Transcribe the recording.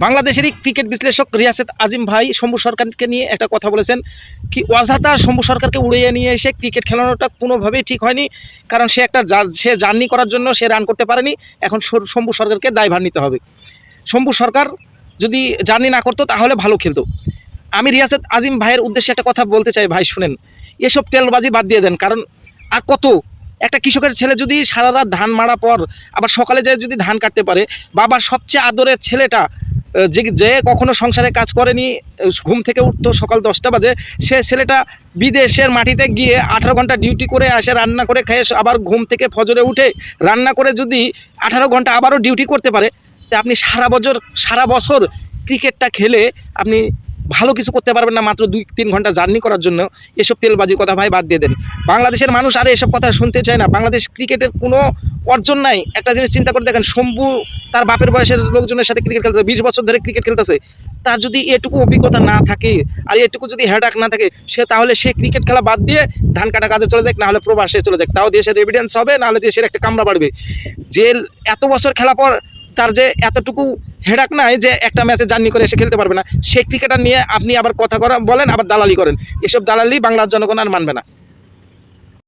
বাংলাদেশেরই cricket বিশ্লেষক রিয়াসত আজিম ভাই শম্ভু সরকারকে নিয়ে একটা কথা বলেছেন কি অযথা শম্ভু সরকারকে উড়িয়ে নিয়ে এসে ক্রিকেট খেলানোটা কোনোভাবেই ঠিক হয়নি। কারণ সে একটা সে জার্নি করার জন্য সে রান করতে পারেনি। এখন শম্ভু সরকারকে দায়ভার নিতে হবে। শম্ভু সরকার যদি জার্নি না করতো তাহলে ভালো খেলতো। আমি রিয়াসত আজিম ভাইয়ের উদ্দেশ্যে একটা কথা বলতে চাই, ভাই শুনেন, এসব তেলবাজি বাদ দিয়ে দেন। কারণ আর কত, একটা কৃষকের ছেলে যদি সারা রাত ধান মারা পর আবার সকালে যায় যদি ধান কাটতে পারে, বাবার সবচেয়ে আদরের ছেলেটা যে যে কখনো সংসারে কাজ করেনি, ঘুম থেকে উঠতো সকাল 10টা বাজে, সে ছেলেটা বিদেশের মাটিতে গিয়ে 18 ঘন্টা ডিউটি করে আসে, রান্না করে খেয়ে আবার ঘুম থেকে ফজরে উঠে রান্না করে যদি 18 ঘন্টা আবারও ডিউটি করতে পারে, তা আপনি সারা বছর ক্রিকেটটা খেলে আপনি ভালো কিছু করতে পারবেন না মাত্র 2-3 ঘন্টা জার্নি করার জন্য। এসব তেলবাজি কথা ভাই বাদ দিয়ে দেন। বাংলাদেশের মানুষ আর এসব কথা শুনতে চায় না। বাংলাদেশ ক্রিকেটের কোনো অর্জন নাই। একটা জিনিস চিন্তা করে দেখেন, শম্ভু তার বাপের বয়সের লোকজনের সাথে ক্রিকেট খেলতেছে, 20 বছর ধরে ক্রিকেট খেলতেছে। তার যদি এটুকু অভিজ্ঞতা না থাকে আর এটুকু যদি হেডাক না থাকে, তাহলে সে ক্রিকেট খেলা বাদ দিয়ে ধান কাটা কাজে চলে যাক, না হলে প্রবাসে চলে যাক। তাও দেশের এভিডেন্স হবে, না হলে দেশের একটা কামড়া বাড়বে। যে এত বছর খেলা পর তার যে এতটুকু হেডাক নাই যে একটা ম্যাচে জার্নি করে এসে খেলতে পারবে না, সেই ক্রিকেটার নিয়ে আপনি আবার কথা বলেন, আবার দালালি করেন। এসব দালালি বাংলার জনগণ আর মানবে না।